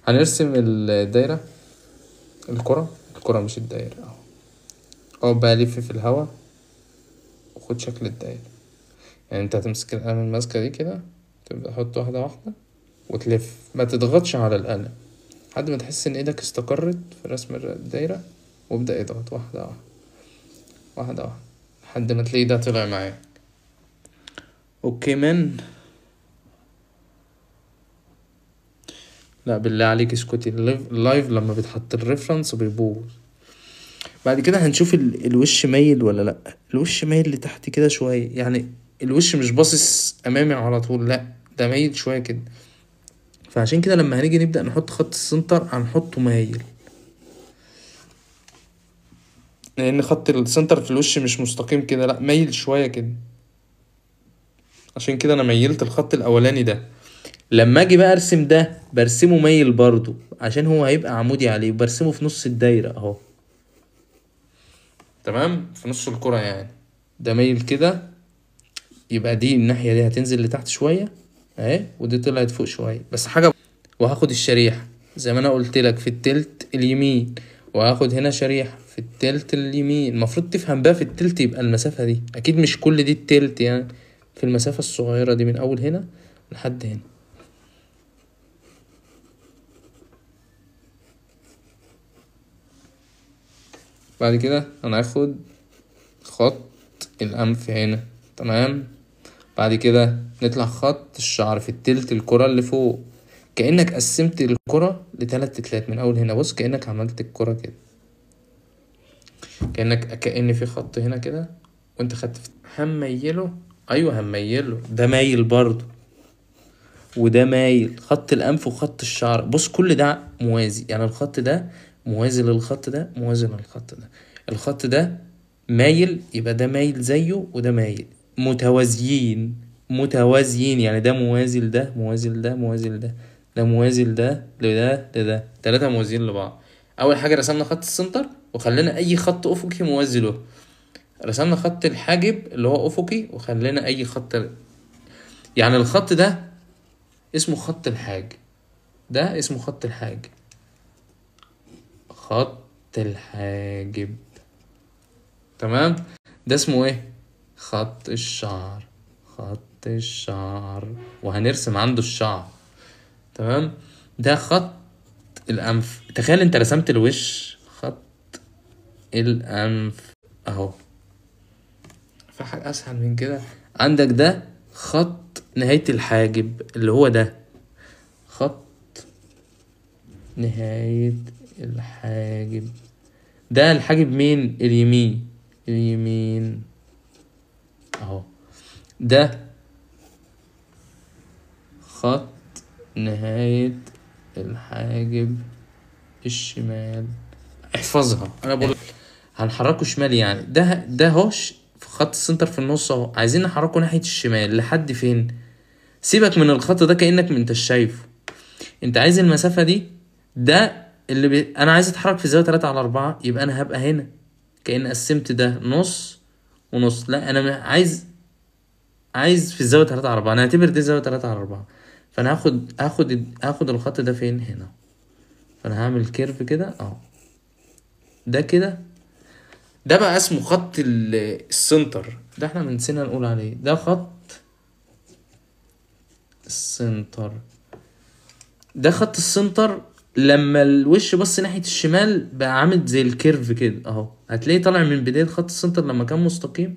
هنرسم الدايرة، الكرة مش الدايرة اهو. اقعد بقى الف في الهوا وخد شكل الدايرة. يعني انت هتمسك القلم الماسكة دي كده، تبدأ تحط واحدة واحدة وتلف، ما تضغطش على القلم لحد ما تحس ان ايدك استقرت في رسم الدايرة، وابدأ اضغط واحدة واحدة واحدة واحدة لحد ما تلاقي ده طلع معاك. اوكي من لا بالله عليك اسكتي، اللايف لما بيتحط الريفرنس بيبوظ. بعد كده هنشوف الوش مايل ولا لا. الوش مايل لتحت كده شوية، يعني الوش مش باصص امامي على طول، لا ده مايل شوية كده. فعشان كده لما هنيجي نبدأ نحط خط السنتر هنحطه مايل، لان خط السنتر في الوش مش مستقيم كده، لا مايل شوية كده. عشان كده انا ميلت الخط الاولاني ده. لما اجي بقى ارسم ده برسمه مايل برضو عشان هو هيبقى عمودي عليه، برسمه في نص الدايرة اهو. تمام، في نص الكرة يعني. ده مايل كده، يبقى دي الناحية دي هتنزل لتحت شوية اهي، ودي طلعت فوق شوية بس حاجة. وهاخد الشريحة زي ما انا قلت لك في التلت اليمين، وهاخد هنا شريحة في التلت اليمين. المفروض تفهم بقى في التلت يبقى المسافة دي اكيد مش كل دي التلت يعني، في المسافة الصغيرة دي من اول هنا لحد هنا. بعد كده هناخد خط الانف هنا، تمام. بعد كده نطلع خط الشعر في التلت الكرة اللي فوق. كأنك قسمت الكرة لتلات تلات من اول هنا، بص كأنك عملت الكرة كده، كأن في خط هنا كده وانت خدت هميله. ايوه هميله، ده مايل برضو وده مايل، خط الانف وخط الشعر بص كل ده موازي، يعني الخط ده موازي للخط ده، موازي للخط ده. الخط ده مايل يبقى ده مايل زيه وده مايل، متوازيين. متوازيين يعني ده موازي لده، موازي لده، موازي لده، ده موازي لده لده، تلاتة موازيين لبعض. اول حاجة رسمنا خط السنتر وخلينا اي خط افقي موازي له. رسمنا خط الحاجب اللي هو افقي وخلينا اي خط، يعني الخط ده اسمه خط الحاجب، ده اسمه خط الحاجب، خط الحاجب. تمام. ده اسمه ايه؟ خط الشعر، خط الشعر، وهنرسم عنده الشعر. تمام. ده خط الانف. تخيل انت رسمت الوش، خط الانف اهو. في حاجة اسهل من كده؟ عندك ده خط نهاية الحاجب اللي هو ده، خط نهاية الحاجب. ده الحاجب مين؟ اليمين، اليمين اهو. ده خط نهاية الحاجب الشمال. احفظها، انا بقول هنحركه شمال يعني. ده هوش في خط السنتر في النص اهو، عايزين نحركه ناحية الشمال لحد فين؟ سيبك من الخط ده كأنك ما انتش شايفه، انت عايز المسافة دي. ده انا عايز اتحرك في زاوية 3/4، يبقى انا هبقى هنا كأن قسمت ده نص ونص. لا انا عايز في الزاوية 3/4، انا هعتبر دي زاوية 3/4. فانا هاخد الخط ده فين؟ هنا. فانا هعمل كيرف كده اهو، ده كده. ده بقى اسمه خط السنتر، ده احنا نسينا نقول عليه، ده خط السنتر. ده خط السنتر لما الوش بص ناحية الشمال بقى عامل زي الكيرف كده اهو، هتلاقيه طالع من بداية خط السنتر لما كان مستقيم.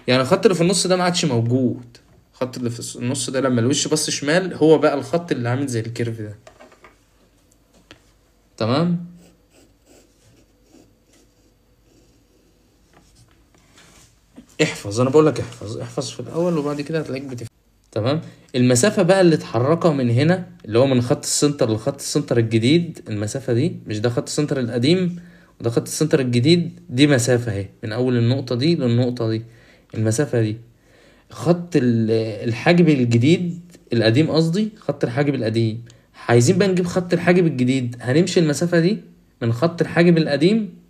يعني الخط اللي في النص ده ما عادش موجود، الخط اللي في النص ده لما الوش بص شمال هو بقى الخط اللي عامل زي الكيرف ده. تمام. احفظ، انا بقول لك احفظ في الاول وبعد كده هتلاقيك بتفهم. تمام. المسافة بقى اللي اتحركها من هنا اللي هو من خط السنتر لخط السنتر الجديد، المسافة دي مش ده خط السنتر القديم وده خط السنتر الجديد، دي مسافة اهي من اول النقطة دي للنقطة دي، المسافة دي. خط الحاجب الجديد القديم قصدي، خط الحاجب القديم. عايزين بقى نجيب خط الحاجب الجديد، هنمشي المسافة دي من خط الحاجب القديم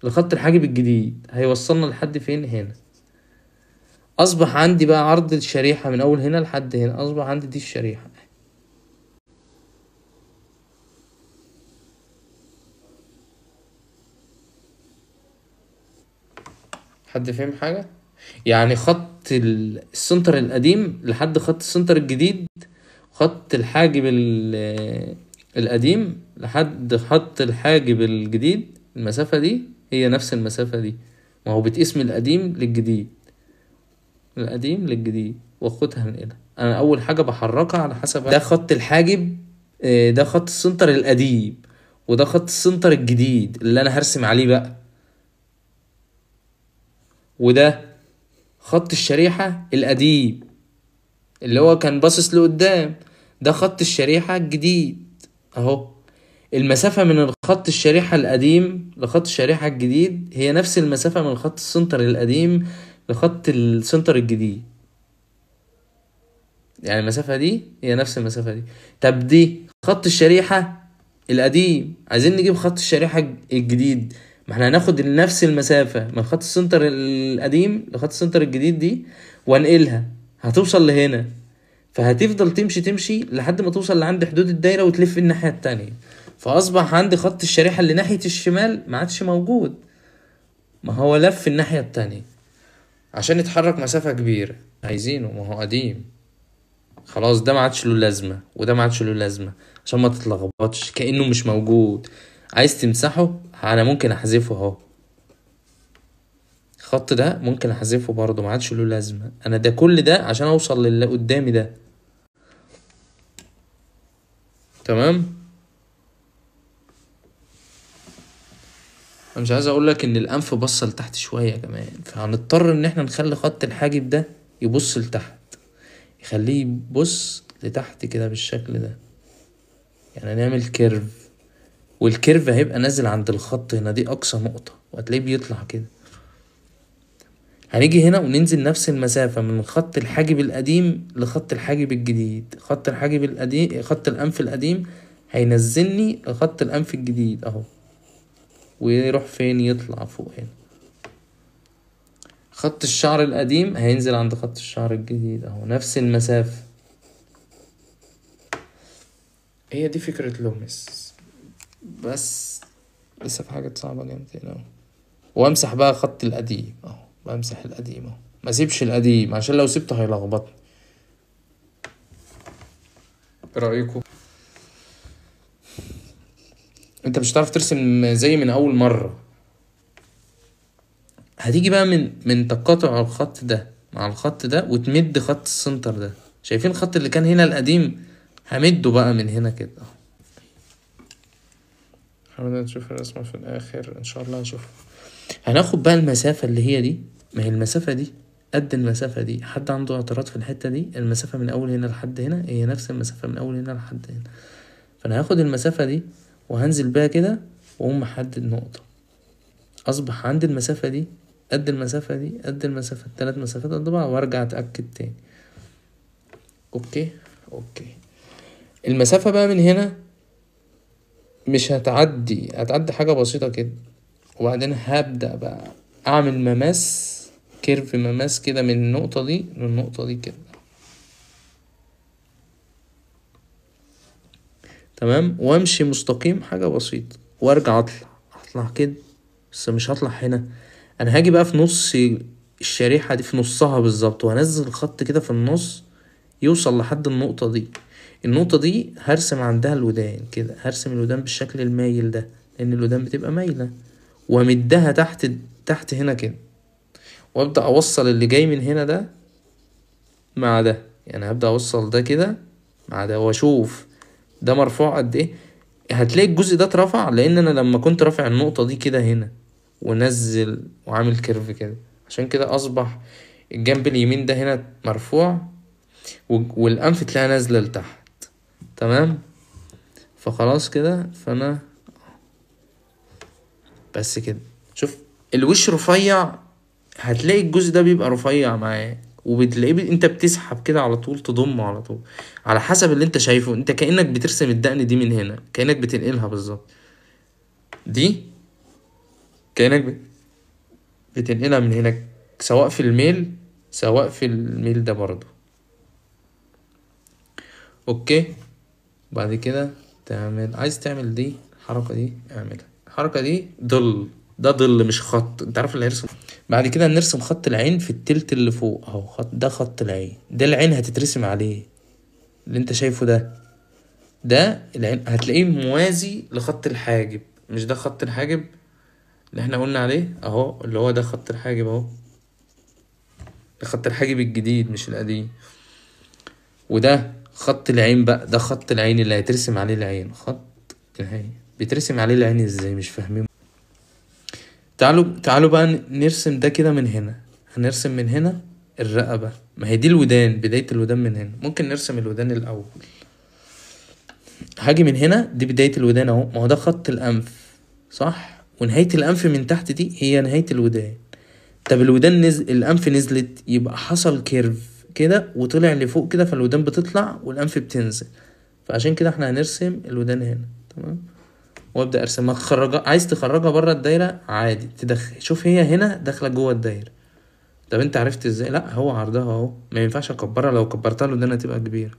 لخط الحاجب الجديد، هيوصلنا لحد فين؟ هنا. اصبح عندي بقى عرض الشريحة من اول هنا لحد هنا، اصبح عندي دي الشريحة. حد فاهم حاجة؟ يعني خط السنتر القديم لحد خط السنتر الجديد، خط الحاجب القديم لحد خط الحاجب الجديد، المسافة دي هي نفس المسافة دي. ما هو بتقيس من القديم للجديد، من القديم للجديد، واخدها هنقلها. انا اول حاجة بحركها على حسب ده خط الحاجب، ده خط السنتر القديم، وده خط السنتر الجديد اللي انا هرسم عليه بقى، وده خط الشريحة القديم اللي هو كان باصص لقدام، ده خط الشريحة الجديد اهو. المسافة من الخط الشريحة القديم لخط الشريحة الجديد هي نفس المسافة من خط السنتر القديم لخط السنتر الجديد، يعني المسافة دي هي نفس المسافة دي. طب دي خط الشريحة القديم، عايزين نجيب خط الشريحة الجديد، ما احنا هناخد نفس المسافة من خط السنتر القديم لخط السنتر الجديد دي وانقلها، هتوصل لهنا، فهتفضل تمشي لحد ما توصل لعند حدود الدايرة وتلف الناحية التانية. فأصبح عندي خط الشريحة اللي ناحية الشمال ما عادش موجود، ما هو لف الناحية التانية عشان يتحرك مسافة كبيرة، عايزينه، ما هو قديم خلاص، ده ما عادش له لازمة وده ما عادش له لازمة، عشان ما تتلخبطش كأنه مش موجود. عايز تمسحه انا ممكن احذفه اهو، الخط ده ممكن احذفه برضه، ما عادش له لازمة. انا ده كل ده عشان اوصل للي قدامي ده. تمام. انا مش عايز اقول لك ان الانف بص لتحت شوية كمان، فهنضطر ان احنا نخلي خط الحاجب ده يبص لتحت، يخليه يبص لتحت كده بالشكل ده، يعني نعمل كيرف، والكيرف هيبقى نازل عند الخط هنا، دي اقصى نقطة، وهتلاقيه بيطلع كده. هنيجي هنا وننزل نفس المسافة من خط الحاجب القديم لخط الحاجب الجديد، خط الحاجب القديم، خط الأنف القديم هينزلني لخط الأنف الجديد أهو، ويروح فين؟ يطلع فوق هنا. خط الشعر القديم هينزل عند خط الشعر الجديد أهو، نفس المسافة. هي دي فكرة لومس، بس لسه في حاجات صعبة جامد هنا أهو. وامسح بقى خط القديم اهو، بمسح القديم اهو، ما سيبش القديم عشان لو سبته هيلخبطني. ايه رايكم؟ انت مش هتعرف ترسم زي من اول مره. هتيجي بقى من تقاطع الخط ده مع الخط ده وتمد خط السنتر ده، شايفين الخط اللي كان هنا القديم؟ همده بقى من هنا كده اهو. حاولنا نشوف الرسمه في الاخر ان شاء الله هنشوفها. هناخد بقى المسافه اللي هي دي، ما هي المسافه دي قد المسافة دي. حد عنده اعتراض في الحتة دي؟ المسافة من أول هنا لحد هنا هي نفس المسافة من أول هنا لحد هنا، فأنا هاخد المسافة دي وهنزل بيها كده وأقوم محدد نقطة، أصبح عندي المسافة دي قد المسافة دي قد المسافة، التلات مسافات قد بعض، وأرجع أتأكد تاني. أوكي. المسافة بقى من هنا مش هتعدي حاجة بسيطة كده، وبعدين هبدأ بقى أعمل مماس، كيرف مماس كده من النقطة دي للنقطة دي كده، تمام، وامشي مستقيم حاجة بسيطة وارجع اطلع كده، بس مش هطلع هنا، انا هاجي بقى في نص الشريحة دي، في نصها بالظبط، وهنزل خط كده في النص يوصل لحد النقطة دي. النقطة دي هرسم عندها الودان كده، هرسم الودان بالشكل المايل ده، لان الودان بتبقى مايلة، وامدها تحت هنا كده، وابدأ اوصل اللي جاي من هنا ده مع ده، يعني هبدأ اوصل ده كده مع ده، واشوف ده مرفوع قد ايه. هتلاقي الجزء ده اترفع لان انا لما كنت رافع النقطة دي كده هنا ونزل وعامل كيرف كده، عشان كده اصبح الجنب اليمين ده هنا مرفوع والانف تلاقيها نازلة لتحت. تمام، فخلاص كده، فانا بس كده. شوف الوش رفيع، هتلاقي الجزء ده بيبقى رفيع معاه، وبتلاقيه انت بتسحب كده على طول، تضمه على طول على حسب اللي انت شايفه. انت كأنك بترسم الدقن دي من هنا، كأنك بتنقلها بالظبط، دي كأنك بتنقلها من هنا، سواء في الميل سواء في الميل ده برضو. اوكي. بعد كده عايز تعمل دي الحركة دي، اعملها. الحركة دي ظل، ده ظل مش خط، انت عارف اللي هيرسم بعد كده نرسم خط العين في التلت اللي فوق اهو، ده خط العين، ده العين هتترسم عليه اللي انت شايفه ده العين هتلاقيه موازي لخط الحاجب. مش ده خط الحاجب اللي احنا قلنا عليه اهو، اللي هو ده خط الحاجب اهو، ده خط الحاجب الجديد مش القديم. وده خط العين بقى، ده خط العين اللي هيترسم عليه العين. خط العين بيترسم عليه العين ازاي؟ مش فاهمين. تعالوا بقى نرسم ده كده من هنا. هنرسم من هنا الرقبة، ما هي دي الودان، بداية الودان من هنا. ممكن نرسم الودان الأول. هاجي من هنا، دي بداية الودان اهو، ما هو ده خط الأنف صح، ونهاية الأنف من تحت دي هي نهاية الودان. طب الودان الأنف نزلت، يبقى حصل كيرف كده وطلع لفوق كده، فالودان بتطلع والأنف بتنزل. فعشان كده احنا هنرسم الودان هنا. تمام. وابدا ارسمها. تخرجها، عايز تخرجها بره الدايره عادي، تدخل. شوف هي هنا داخله جوه الدايره. طب انت عرفت ازاي؟ لا هو عرضها اهو، ما ينفعش اكبرها، لو كبرتها الودان هتبقى كبيره.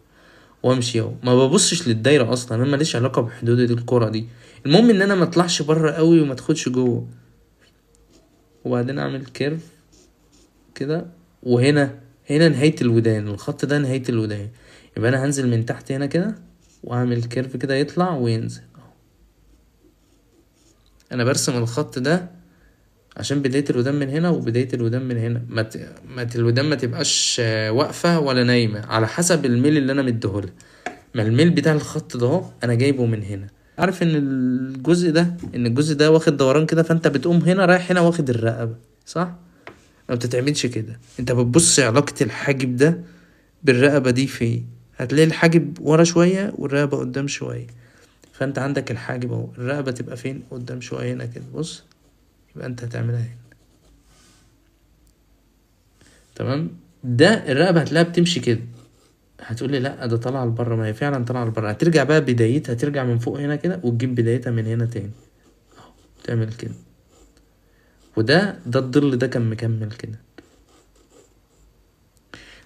وامشي اهو، ما ببصش للدايره اصلا، انا ماليش علاقه بحدود الكره دي. المهم ان انا ما اطلعش بره قوي وما ادخلش جوه. وبعدين اعمل كيرف كده. وهنا نهايه الودان، الخط ده نهايه الودان. يبقى انا هنزل من تحت هنا كده واعمل كيرف كده يطلع وينزل. انا برسم الخط ده عشان بداية الودان من هنا وبداية الودان من هنا، الودان ما تبقاش واقفة ولا نايمة، على حسب الميل اللي انا مديهولها. ما الميل بتاع الخط ده اهو انا جايبه من هنا. عارف ان الجزء ده واخد دوران كده، فانت بتقوم هنا رايح هنا واخد الرقبة صح. ما بتتعملش كده، انت بتبص علاقة الحاجب ده بالرقبة دي فين. هتلاقي الحاجب ورا شوية والرقبة قدام شوية. فانت عندك الحاجب اهو، الرقبة تبقى فين؟ قدام شوية هنا كده. بص، يبقى انت هتعملها هنا. تمام. ده الرقبة هتلاقيها بتمشي كده. هتقولي لا ده طالعة لبره، ما هي فعلا طالعة لبره. هترجع بقى بدايتها، ترجع من فوق هنا كده وتجيب بدايتها من هنا تاني اهو، تعمل كده. ده الظل ده كان مكمل كده.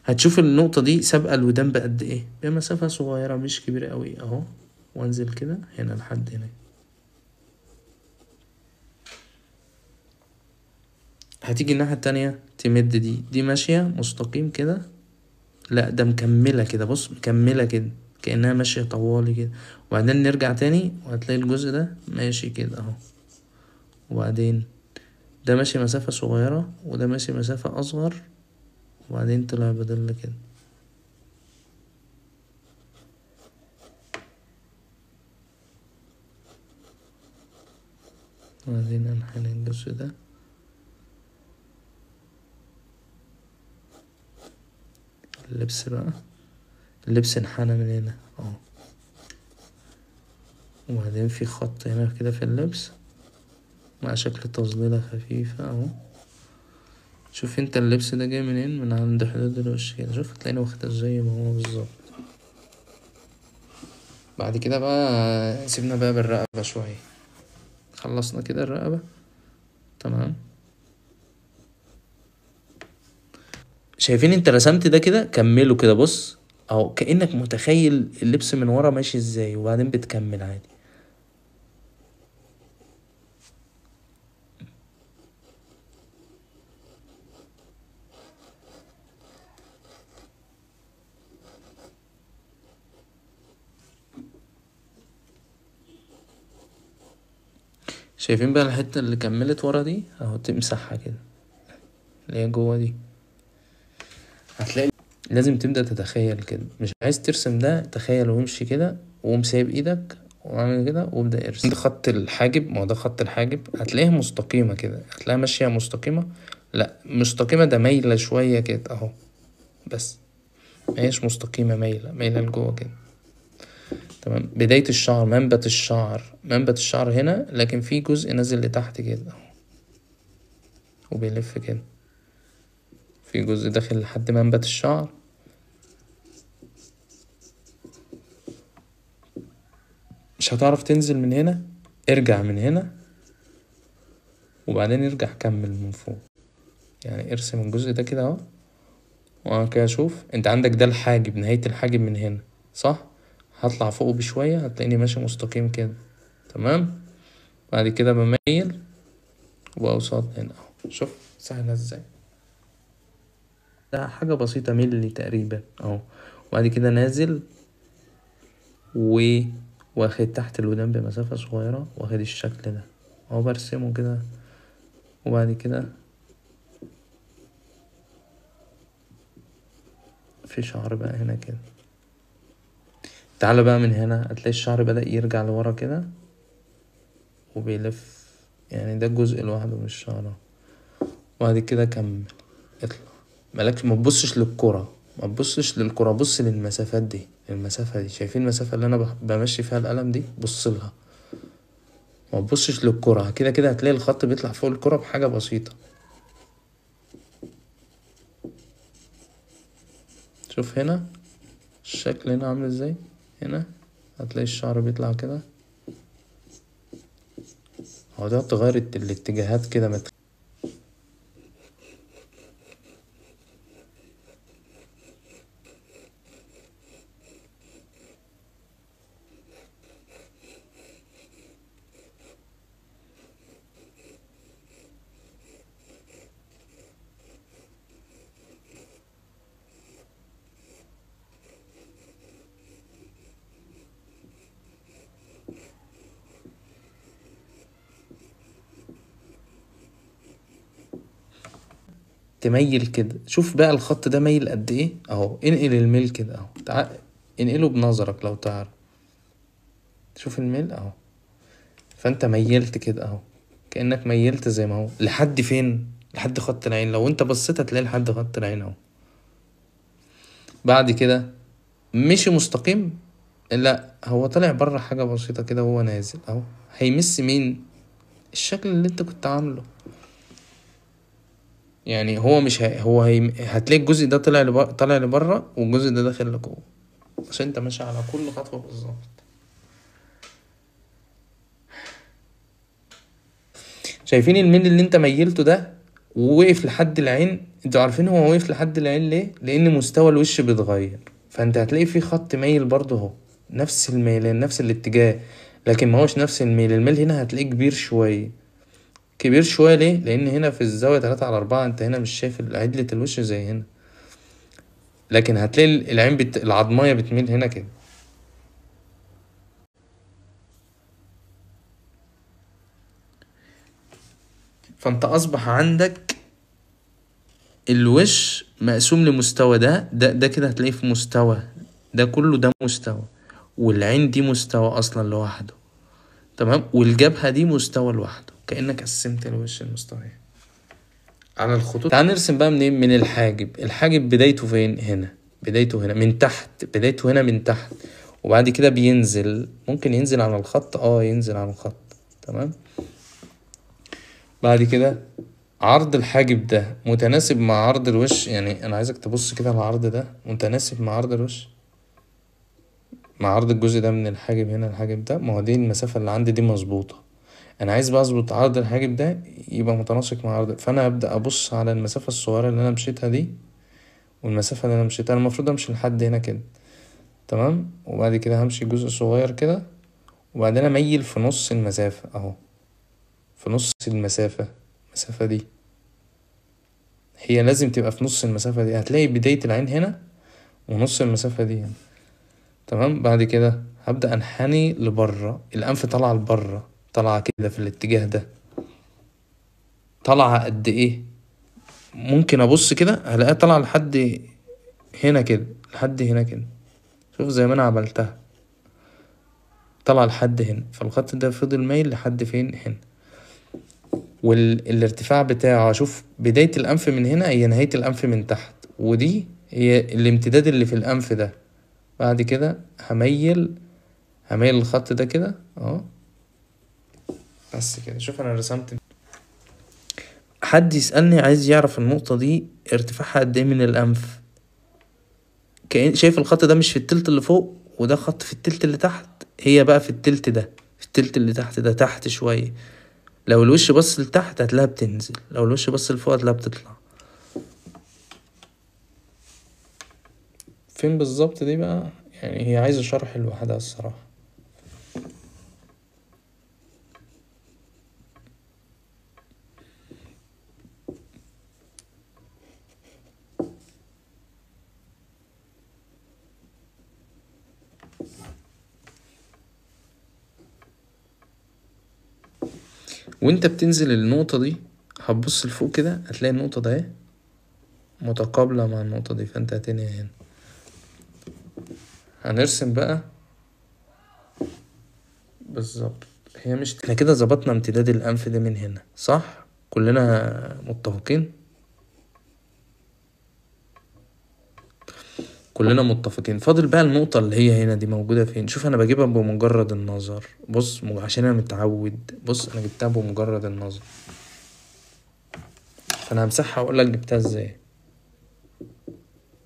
هتشوف النقطة دي سابقة الودان بقد ايه، بمسافة صغيرة مش كبيرة قوي اهو. وانزل كده هنا لحد هنا. هتيجي الناحية التانية تمد دي ماشية مستقيم كده. لا ده مكملة كده، بص مكملة كده كأنها ماشية طوالي كده. وبعدين نرجع تاني وهتلاقي الجزء ده ماشي كده اهو. وبعدين ده ماشي مسافة صغيرة وده ماشي مسافة أصغر، وبعدين طلع بدل كده. وبعدين انحني الجزء ده. اللبس بقى، اللبس انحنى من هنا اهو. وبعدين في خط هنا كده في اللبس مع شكل تظليلة خفيفة اهو. شوف انت اللبس ده جاي منين؟ من عند حدود الوش كده. شوف هتلاقيني واخدها زي ما هو بالظبط. بعد كده بقى سيبنا بقى بالرقبة شوية. خلصنا كده الرقبة. تمام. شايفين انت رسمت ده كده؟ كمله كده. بص اهو، كأنك متخيل اللبس من ورا ماشي ازاي، وبعدين بتكمل عادي. شايفين بقى الحتة اللي كملت ورا دي اهو، تمسحها كده اللي هي جوه دي. هتلاقي لازم تبدأ تتخيل كده. مش عايز ترسم ده، تخيل وامشي كده وقوم سايب ايدك واعمل كده وابدأ ارسم. ده خط الحاجب، ما هو ده خط الحاجب. هتلاقيها مستقيمة كده، هتلاقيها ماشية مستقيمة. لا مستقيمة، ده مايلة شوية كده اهو. بس مهيش مستقيمة، مايلة لجوه كده. تمام. بداية الشعر، منبت الشعر هنا، لكن في جزء نازل لتحت كده اهو وبيلف كده. في جزء داخل لحد منبت الشعر. مش هتعرف تنزل من هنا، ارجع من هنا وبعدين ارجع كمل من فوق. يعني ارسم الجزء ده كده اهو. وانا كده اشوف انت عندك ده الحاجب، نهاية الحاجب من هنا صح. هطلع فوق بشوية هتلاقيني ماشي مستقيم كده. تمام. بعد كده بميل وبوصل هنا اهو. شوف سهلة ازاي؟ ده حاجة بسيطة، ملي تقريبا اهو. وبعد كده نازل واخد تحت الودان بمسافة صغيرة، واخد الشكل ده اهو، برسمه كده. وبعد كده في شعر بقى هنا كده. تعالى بقى من هنا، هتلاقي الشعر بدأ يرجع لورا كده وبيلف، يعني ده جزء لوحده من الشعر. وبعد كده كمل اطلع. مالكش، ما تبصش للكرة، ما تبصش للكرة، بص للمسافات دي، المسافة دي شايفين المسافة اللي انا بمشي فيها القلم دي؟ بص لها، ما تبصش للكرة. كده كده هتلاقي الخط بيطلع فوق الكرة بحاجة بسيطة. شوف هنا الشكل هنا عامل ازاي. هنا هتلاقي الشعر بيطلع كده، هو ده تغير الاتجاهات كده تميل كده. شوف بقى الخط ده ميل قد ايه اهو، انقل الميل كده اهو، انقله بنظرك لو تعرف. شوف الميل اهو، فانت ميلت كده اهو، كأنك ميلت زي ما هو لحد فين، لحد خط العين. لو انت بصيت هتلاقي لحد خط العين اهو. بعد كده مشي مستقيم، لا هو طلع بره حاجة بسيطة كده وهو نازل اهو، هيمس مين؟ الشكل اللي انت كنت عامله. يعني هو مش هتلاقي الجزء ده طالع لبره، والجزء ده داخل لجوه، عشان انت ماشي على كل خطوة بالظبط. شايفين الميل اللي انت ميلته ده ووقف لحد العين؟ انتوا عارفين هو وقف لحد العين ليه؟ لان مستوى الوش بيتغير، فانت هتلاقي فيه خط مايل برضه اهو، نفس الميلان نفس الاتجاه، لكن ما هوش نفس الميل. الميل هنا هتلاقيه كبير شوية. كبير شوية ليه؟ لان هنا في الزاوية 3/4، انت هنا مش شايف عدلة الوش زي هنا، لكن هتلاقي العين العضماية بتميل هنا كده. فانت اصبح عندك الوش مقسوم لمستوى، ده كده هتلاقيه في مستوى، ده كله ده مستوى، والعين دي مستوى اصلا لوحده، تمام، والجبهة دي مستوى لوحده، كأنك قسمت الوش المستويات على الخطوط. تعال نرسم بقى منين؟ من الحاجب. الحاجب بدايته فين؟ هنا، بدايته هنا من تحت، بدايته هنا من تحت، وبعد كده بينزل، ممكن ينزل على الخط، ينزل على الخط، تمام. بعد كده عرض الحاجب ده متناسب مع عرض الوش، يعني انا عايزك تبص كده، العرض ده متناسب مع عرض الوش، مع عرض الجزء ده من الحاجب هنا، الحاجب ده، ما هو دي المسافة اللي عندي دي مظبوطة، انا عايز بقى اظبط عرض الحاجب ده يبقى متناسق مع عرض، فانا هبدأ ابص على المسافة الصغيرة اللي انا مشيتها دي، والمسافة اللي انا مشيتها، انا المفروض امشي لحد هنا كده، تمام، وبعد كده همشي جزء صغير كده، وبعدين اميل في نص المسافة اهو، في نص المسافة دي هي لازم تبقى في نص المسافة دي، هتلاقي بداية العين هنا ونص المسافة دي هنا، تمام. بعد كده هبدأ انحني لبره، الأنف طالعة لبره، طالعة كده في الاتجاه ده، طالعة قد ايه؟ ممكن ابص كده هلاقيها طالعة لحد هنا كده، لحد هنا كده، شوف زي ما انا عملتها، طالعة لحد هنا، فالخط ده فضل مايل لحد فين؟ هنا. والارتفاع بتاعه، شوف بداية الأنف من هنا هي نهاية الأنف من تحت، ودي هي الامتداد اللي في الأنف ده. بعد كده هميل الخط ده كده اهو، بس كده. شوف انا رسمت. حد يسألني عايز يعرف النقطة دي ارتفاعها قد ايه من الأنف، شايف الخط ده مش في التلت اللي فوق، وده خط في التلت اللي تحت، هي بقى في التلت ده، في التلت اللي تحت ده، تحت شوية. لو الوش بص لتحت هتلاقيها بتنزل، لو الوش بص لفوق هتلاقيها بتطلع. فين بالظبط دي بقى؟ يعني هي عايزة شرح لوحدها الصراحة. وانت بتنزل النقطة دي هتبص لفوق كده هتلاقي النقطة ده متقابلة مع النقطة دي، فانت هتنهي هنا. هنرسم بقى بالظبط. هي مش احنا كده ظبطنا امتداد الانف ده من هنا صح؟ كلنا متفقين؟ كلنا متفقين. فاضل بقى النقطة اللي هي هنا دي موجودة فين. شوف انا بجيبها بمجرد النظر. بص عشان انا متعود. بص انا جبتها بمجرد النظر، فانا همسحها واقول لك جبتها ازاي.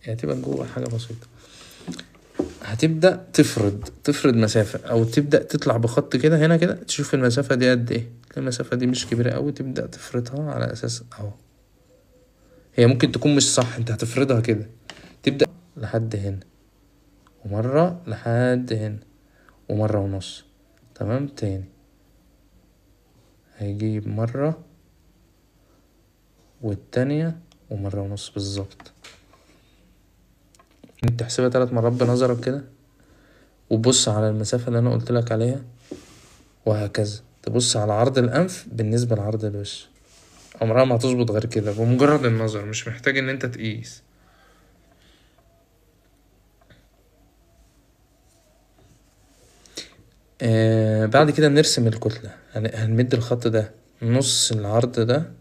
هي هتبقى جوه حاجة بسيطة. هتبدأ تفرض مسافة او تبدأ تطلع بخط كده هنا كده، تشوف المسافة دي قد ايه. المسافة دي مش كبيرة اوي، تبدأ تفرضها على اساس اهو. هي ممكن تكون مش صح، انت هتفرضها كده. تبدأ لحد هنا، ومرة لحد هنا، ومرة ونص. تمام. تاني هيجيب مرة والتانية ومرة ونص بالظبط. انت تحسبها 3 مرات بنظرك كده، وبص على المسافة اللي انا قلت لك عليها، وهكذا تبص على عرض الانف بالنسبة لعرض الوش. عمرها ما هتظبط غير كده بمجرد النظر، مش محتاج ان انت تقيس. بعد كده نرسم الكتلة. هنمد الخط ده نص العرض ده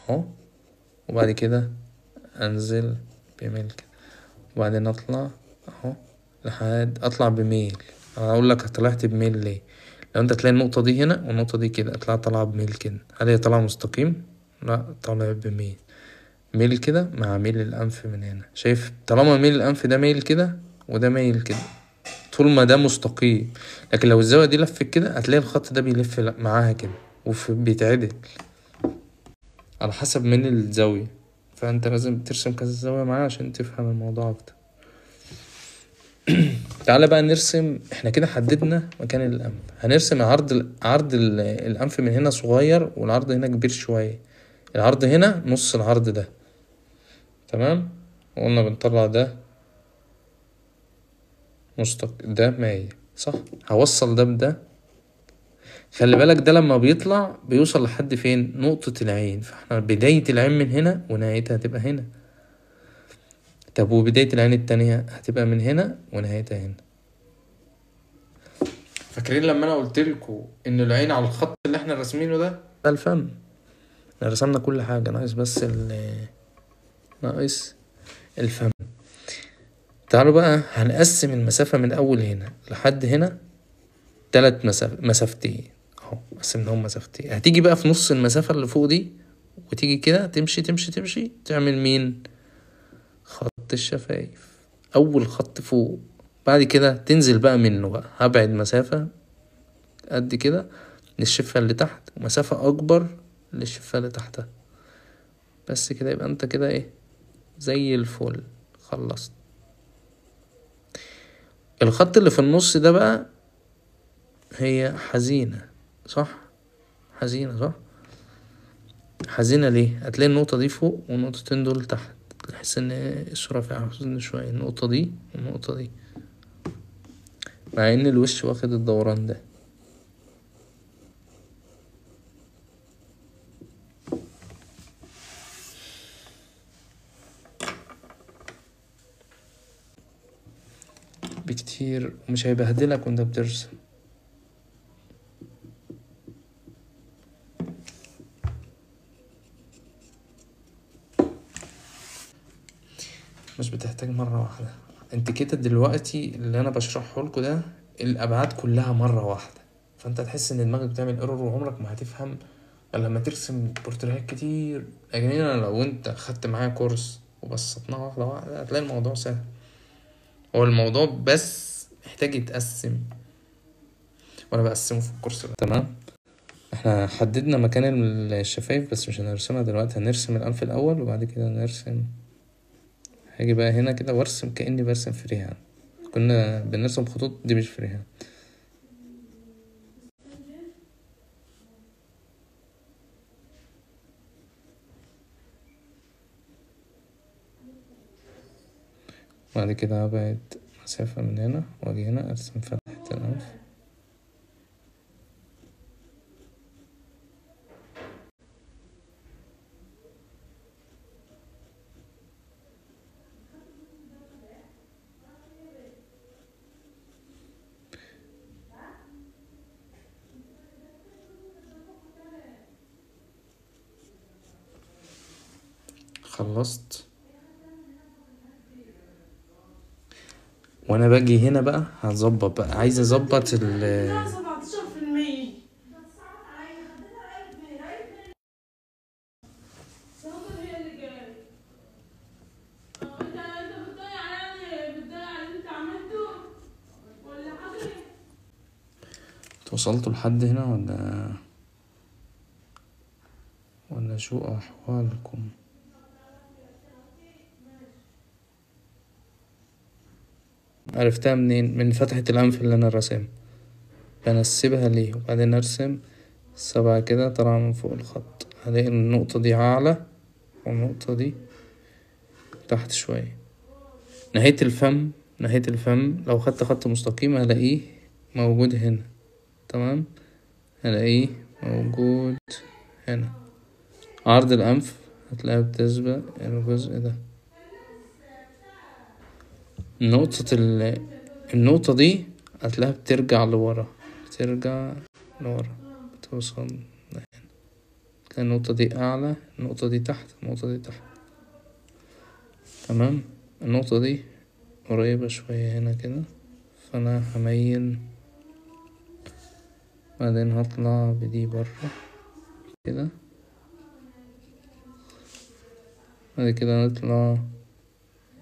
اهو، وبعد كده انزل بميل كده، وبعدين اطلع اهو لحد اطلع بميل. انا اقول لك طلعت بميل ليه. لو انت تلاقي النقطة دي هنا والنقطة دي كده طالعة بميل كده، هل هي طالعة مستقيم؟ لا، طالع بميل. ميل كده مع ميل الانف من هنا. شايف؟ طالما ميل الانف ده ميل كده وده ميل كده، طول ما ده مستقيم. لكن لو الزاوية دي لفت كده هتلاقي الخط ده بيلف معاها كده وبيتعدل على حسب من الزاوية. فانت لازم ترسم كذا زاوية معاه عشان تفهم الموضوع اكتر. تعالى بقى نرسم. احنا كده حددنا مكان الانف. هنرسم عرض الانف من هنا صغير والعرض هنا كبير شوية. العرض هنا نص العرض ده. تمام. وقلنا بنطلع ده ده مايل صح. هوصل ده بده. خلي بالك ده لما بيطلع بيوصل لحد فين؟ نقطة العين. فاحنا بداية العين من هنا ونهايتها هتبقى هنا. طب وبداية العين التانية هتبقى من هنا ونهايتها هنا. فاكرين لما انا قلت لكم ان العين على الخط اللي احنا راسمينه ده الفم؟ احنا رسمنا كل حاجة، ناقص بس ناقص الفم. تعالوا بقى هنقسم المسافة من اول هنا لحد هنا 3 مسافتين اهو. قسمناهم مسافتين. هتيجي بقى في نص المسافة اللي فوق دي وتيجي كده تمشي تمشي تمشي تعمل مين؟ خط الشفايف. اول خط فوق. بعد كده تنزل بقى منه بقى. هبعد مسافة قد كده للشفة اللي تحت، ومسافة اكبر للشفة اللي تحتها. بس كده يبقى انت كده ايه؟ زي الفل. خلصت. الخط اللي في النص ده بقى هي حزينة صح؟ حزينة صح؟ حزينة ليه؟ هتلاقي النقطة دي فوق والنقطتين دول تحت. تحس ان الصورة فيها حزن شوية. النقطة دي والنقطة دي، مع ان الوش واخد الدوران ده. بكتير، ومش هيبهدلك وانت بترسم. مش بتحتاج مرة واحدة. انت كده دلوقتي اللي انا بشرحه لكم ده الابعاد كلها مرة واحدة، فانت تحس ان دماغك بتعمل ايرور وعمرك ما هتفهم الا لما ترسم بورتريهات كتير. لكن انا لو انت خدت معايا كورس وبسطناها واحدة واحدة هتلاقي الموضوع سهل. هو الموضوع بس محتاج يتقسم، وانا بقسمه في الكورس ده. تمام. احنا حددنا مكان الشفايف بس مش هنرسمها دلوقتي. هنرسم الانف الاول وبعد كده نرسم. هاجي بقى هنا كده وارسم كأني برسم فريهان. كنا بنرسم خطوط دي مش فريهان. بعد كده هبعد مسافة من هنا واجي هنا ارسم فتحة الانف. خلصت. وانا باجي هنا بقى هظبط بقى، عايز اظبط 17%. وصلتوا لحد هنا ولا شو احوالكم؟ عرفتها منين؟ من فتحة الانف اللي انا راسمها، بنسبها ليه وبعدين ارسم 7 كده طالعة من فوق الخط، هلاقي النقطة دي اعلى والنقطة دي تحت شوية. نهاية الفم لو خدت خط مستقيم هلاقيه موجود هنا، تمام، هلاقيه موجود هنا. عرض الأنف هتلاقيها بتسبق الجزء ده. النقطة دي هتلاقيها بترجع لورا، بتوصل لهنا. تلاقي النقطة دي أعلى، النقطة دي تحت، النقطة دي تحت، تمام. النقطة دي قريبة شوية هنا كده، فأنا هميل، بعدين هطلع بدي برا كده، بعد كده نطلع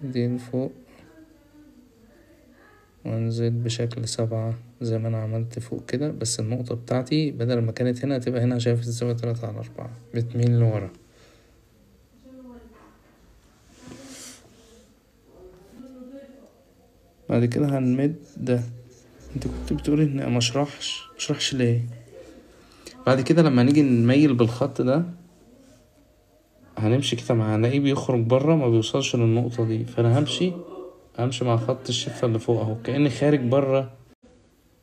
دي لفوق وانزل بشكل 7 زي ما انا عملت فوق كده، بس النقطة بتاعتي بدل ما كانت هنا هتبقى هنا. شايف الزاوية 3/4 بتميل لورا. بعد كده هنمد ده. انت كنت بتقولي ان مشرحش ليه؟ بعد كده لما نيجي نميل بالخط ده هنمشي كده هنلاقيه بيخرج برا، ما بيوصلش للنقطة دي، فانا همشي مع خط الشفة اللي فوق اهو كأني خارج برا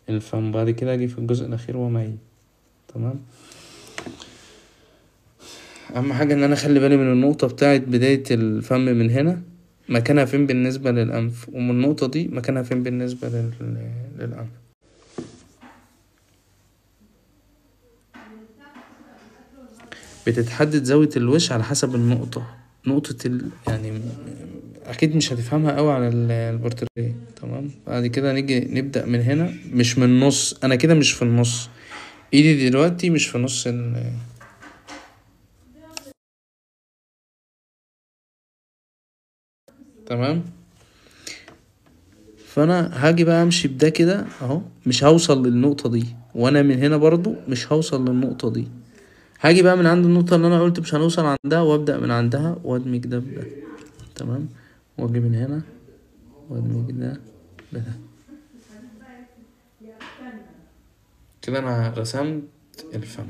الفم. بعد كده اجي في الجزء الاخير واميل، تمام. اهم حاجة ان انا اخلي بالي من النقطة بتاعت بداية الفم من هنا مكانها فين بالنسبة للانف، ومن النقطة دي مكانها فين بالنسبة للانف. بتتحدد زاوية الوش على حسب نقطة يعني اكيد مش هتفهمها قوي على البورتريه، تمام. بعد كده نيجي نبدأ من هنا، مش من النص، انا كده مش في النص، ايدي دلوقتي مش في نص تمام. فانا هاجي بقى امشي بده كده اهو، مش هوصل للنقطة دي، وانا من هنا برضو مش هوصل للنقطة دي. هاجي بقى من عند النقطة اللي انا قلت مش هنوصل عندها، وابدأ من عندها وادمج ده بده، تمام. واجي من هنا وادمج ده بده كده. انا رسمت الفم.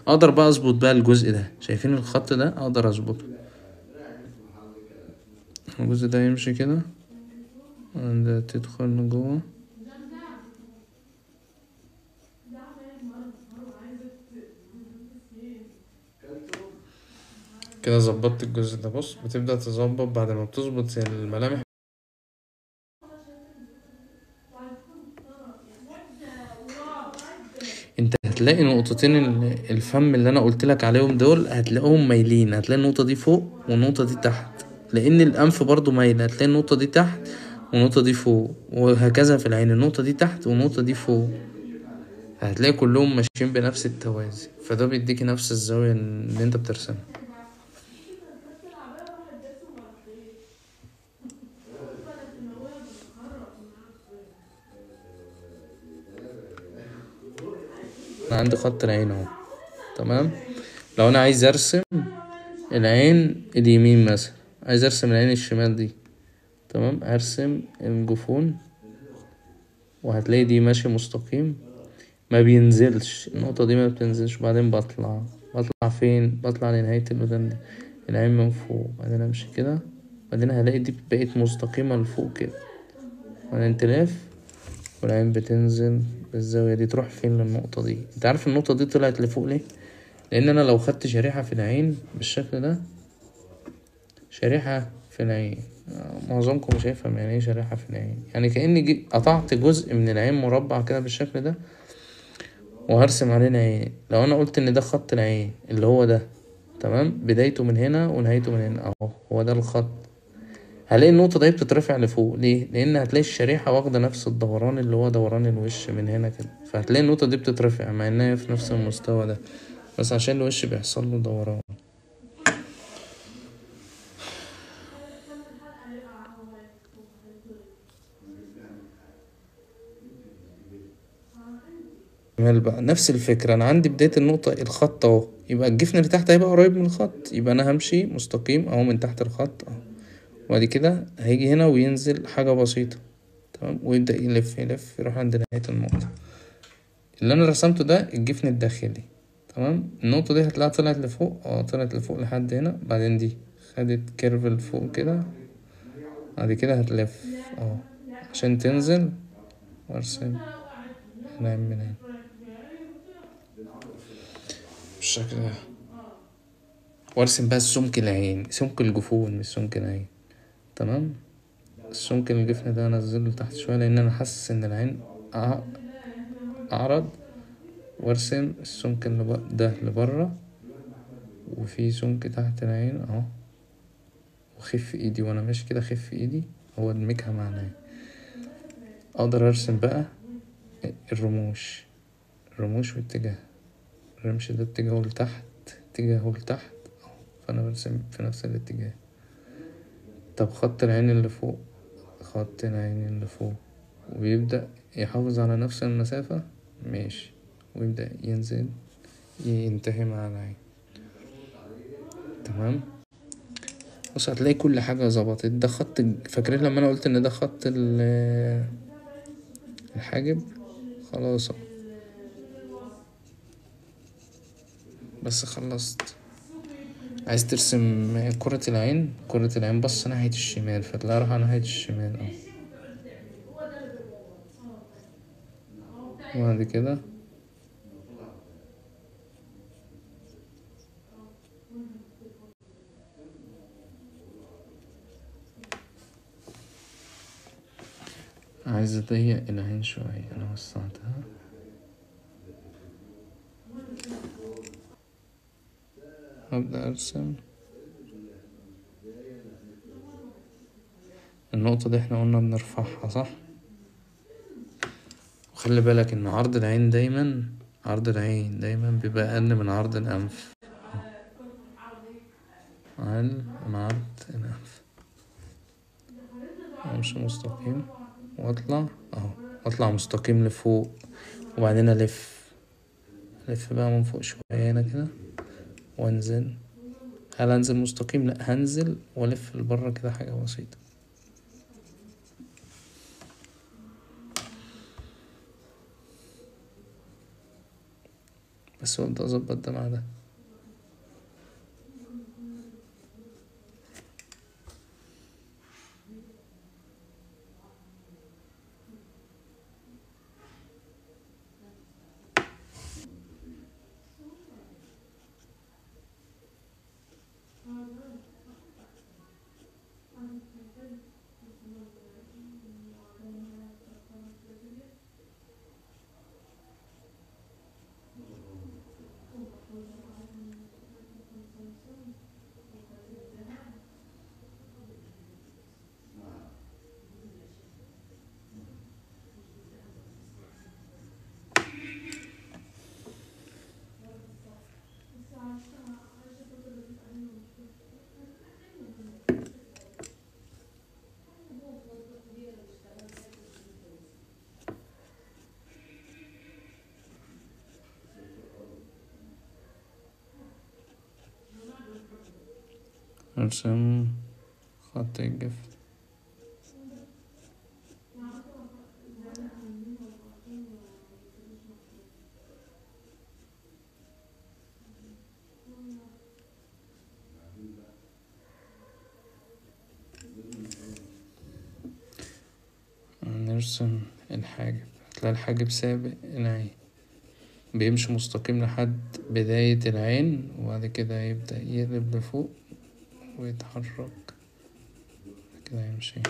اقدر بقى اظبط بقى الجزء ده، شايفين الخط ده؟ اقدر اظبطه. الجزء ده يمشي كده، ده تدخل جوه كده. ظبطت الجزء ده. بص، بتبدأ تظبط بعد ما بتظبط الملامح. انت هتلاقي نقطتين الفم اللي انا قلت لك عليهم دول هتلاقيهم مايلين، هتلاقي النقطة دي فوق والنقطة دي تحت، لان الانف برضو مايل، هتلاقي النقطة دي تحت والنقطة دي فوق، وهكذا في العين النقطة دي تحت والنقطة دي فوق، هتلاقي كلهم ماشيين بنفس التوازي، فده بيديك نفس الزاوية اللي انت بترسمها. انا عندي خط العين اهو، تمام. لو انا عايز ارسم العين اليمين مثلا، عايز ارسم العين الشمال دي، تمام، ارسم الجفون، وهتلاقي دي ماشي مستقيم ما بينزلش، النقطة دي ما بتنزلش، وبعدين بطلع فين؟ بطلع لنهاية الودان دي، العين من فوق، بعدين امشي كده، بعدين هلاقي دي بقيت مستقيمة لفوق كده، بعدين تلف والعين بتنزل بالزاوية دي تروح فين؟ للنقطة دي. انت عارف النقطة دي طلعت لفوق ليه؟ لان انا لو خدت شريحة في العين بالشكل ده، شريحة في العين، معظمكم مش هيفهم يعني ايه شريحة في العين، يعني كأني قطعت جزء من العين مربع كده بالشكل ده وهرسم عليه عين. لو انا قلت ان ده خط العين اللي هو ده، تمام، بدايته من هنا ونهايته من هنا اهو، هو ده الخط. هلاقي النقطة دي بتترفع لفوق ليه؟ لأن هتلاقي الشريحة واخدة نفس الدوران اللي هو دوران الوش من هنا كده، فهتلاقي النقطة دي بتترفع مع إنها في نفس المستوى ده، بس عشان الوش بيحصل له دوران. شمال بقى نفس الفكرة، أنا عندي بداية النقطة الخط أهو، يبقى الجفن اللي تحت هيبقى قريب من الخط، يبقى أنا همشي مستقيم أهو من تحت الخط أهو، وبعد كده هيجي هنا وينزل حاجة بسيطة، تمام، ويبدأ يلف يلف يروح عند نهاية النقطة. اللي أنا رسمته ده الجفن الداخلي، تمام. النقطة دي هتلاقيها طلعت لفوق، طلعت لفوق لحد هنا، بعدين دي خدت كيرف لفوق كده، بعد كده هتلف عشان تنزل، وارسم هنا من هنا بالشكل ده، وارسم بقى سمك العين، سمك الجفون مش سمك العين، تمام. السمك الجفن ده انزله لتحت شوية لان انا حاسس ان العين اعرض، وارسم السمك اللي ده لبره، وفي سمك تحت العين اهو، وخف ايدي وانا ماشي كده، خف ايدي هو ادمجها مع العين. اقدر ارسم بقى الرموش، الرموش واتجاه الرمش ده اتجاهه لتحت، اتجاهه لتحت اهو، فانا برسم في نفس الاتجاه. طب خط العين اللي فوق، خط العين اللي فوق ويبدأ يحافظ على نفس المسافة، ماشي، ويبدأ ينزل ينتهي مع العين، تمام. بص هتلاقي كل حاجة ظبطت، ده خط، فاكرين لما انا قلت ان ده خط الحاجب، خلاص بس خلصت. عايز ترسم كرة العين، كرة العين بص ناحية الشمال، فتلاقي رايحة ناحية الشمال اهو، وبعد كده عايز اضيق العين شوية، انا وسعتها، هبدأ ارسم النقطة دي، احنا قلنا بنرفعها صح، وخلي بالك ان عرض العين دايما، عرض العين دايما بيبقى اقل من عرض الانف، اقل من عرض الانف. امشي مستقيم واطلع اهو، اطلع مستقيم لفوق، وبعدين الف بقى من فوق شوية هنا كده وانزل. هل انزل مستقيم؟ لا، هنزل والف لبره كده حاجة بسيطة، بس وابدأ اظبط ده مع ده. ارسم خط الجفن، نرسم الحاجب، هتلاقي الحاجب سابق العين، بيمشي مستقيم لحد بداية العين، وبعد كده يبدأ يقلب لفوق ويتحرك كده يمشي.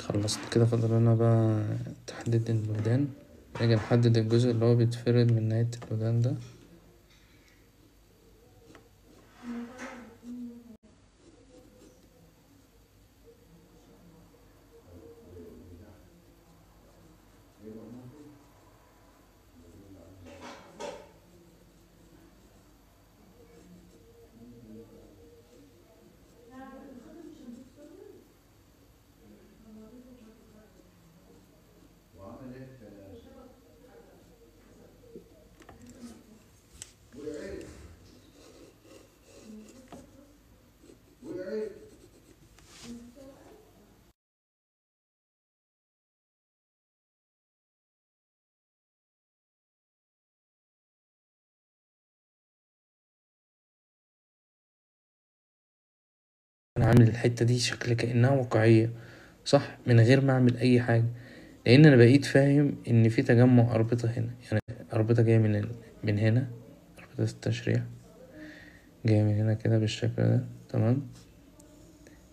خلصت كده، فاضل لنا بقى تحديد الودان. نيجي نحدد الجزء اللي هو بيتفرد من نهاية الودان ده. انا عامل الحتة دي شكل كأنها واقعية، صح، من غير ما اعمل اي حاجة، لان انا بقيت فاهم ان في تجمع اربطة هنا. يعني اربطة جاية من هنا، اربطة التشريح جاية من هنا كده بالشكل ده، تمام.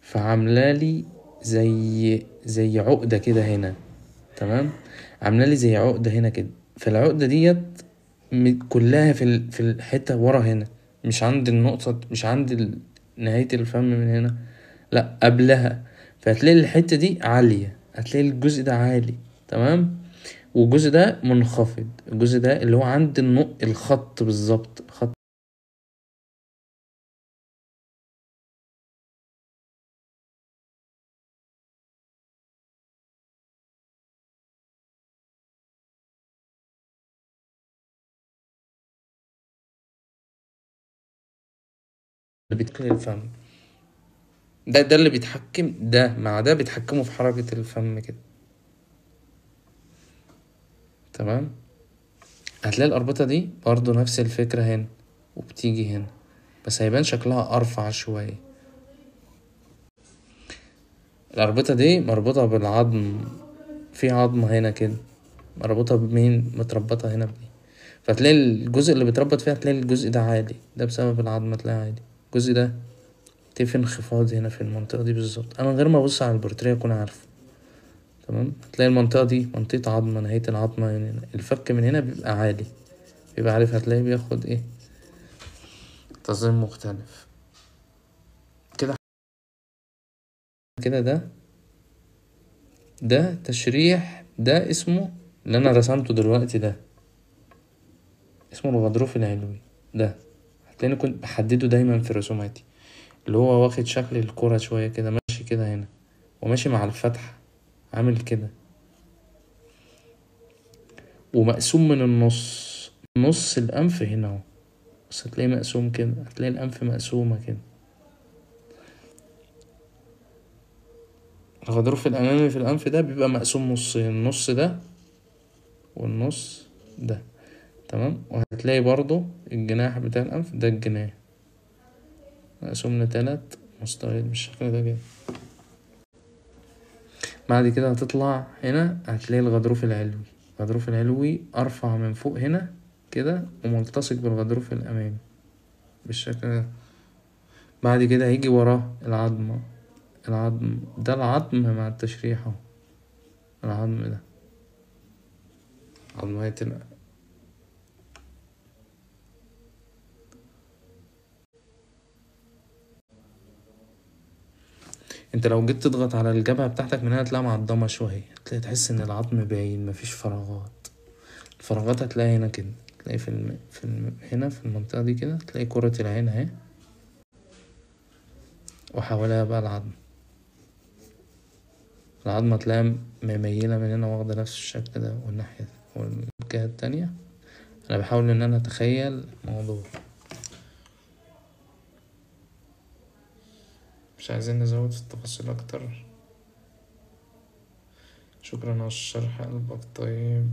فعاملالي زي عقدة كده هنا، تمام. عاملالي زي عقدة هنا كده. فالعقدة ديت كلها في الحتة ورا هنا، مش عند النقطة، مش عند نهاية الفم من هنا، لا قبلها. فهتلاقي الحتة دي عالية، هتلاقي الجزء ده عالي، تمام. والجزء ده منخفض، الجزء ده اللي هو عند الخط بالظبط، الخط اللي بيتكلم الفم. ده اللي بيتحكم، ده مع ده بيتحكموا في حركة الفم كده، تمام. هتلاقي الأربطة دي برضو نفس الفكرة هنا، وبتيجي هنا، بس هيبان شكلها أرفع شوية. الأربطة دي مربوطة بالعظم، في عظمة هنا كده مربوطة بمين، متربطة هنا بدي. فتلاقي الجزء اللي بيتربط فيها، تلاقي الجزء ده عالي، ده بسبب العظمة تلاقي عالي. الجزء ده تلاقي في انخفاض هنا في المنطقة دي بالظبط. أنا من غير ما أبص على البورتريه أكون عارفه، تمام. تلاقي المنطقة دي منطقة عظمة، نهاية العظمة هنا، الفك من هنا بيبقى عالي، بيبقى عارف. هتلاقيه بياخد ايه، تصميم مختلف كده كده. ده تشريح، ده اسمه اللي انا رسمته دلوقتي، ده اسمه الغضروف العلوي. ده هتلاقيني كنت بحدده دايما في رسوماتي، اللي هو واخد شكل الكرة شوية كده، ماشي كده هنا، وماشي مع الفتحة عامل كده، ومقسوم من النص، نص الأنف هنا اهو. بس هتلاقيه مقسوم كده، هتلاقي الأنف مقسومة كده. الغضروف الأمامي في الأنف ده بيبقى مقسوم نصين، النص ده والنص ده، تمام. وهتلاقي برضو الجناح بتاع الأنف ده، الجناح مقسوم لتلات مستويات بالشكل ده كده. بعد كده هتطلع هنا، هتلاقي الغضروف العلوي. الغضروف العلوي أرفع من فوق هنا كده، وملتصق بالغضروف الأمامي بالشكل ده. بعد كده هيجي وراه العظم ده، العظم مع التشريح اهو، العظم ده عظمية انت لو جيت تضغط على الجبهة بتاعتك من هنا، هتلاقيها معضمة شوية، هتلاقي تحس ان العظم باين، مفيش فراغات. الفراغات هتلاقي هنا كده، تلاقي هنا في المنطقة دي كده، تلاقي كرة العين اهي، وحواليها بقى العظمة تلاقيها مميلة من هنا، واخدة نفس الشكل ده، والناحية والجهة التانية. انا بحاول ان انا اتخيل موضوع، مش عايزين نزود في التفاصيل اكتر. شكرا على الشرح، قلبك طيب.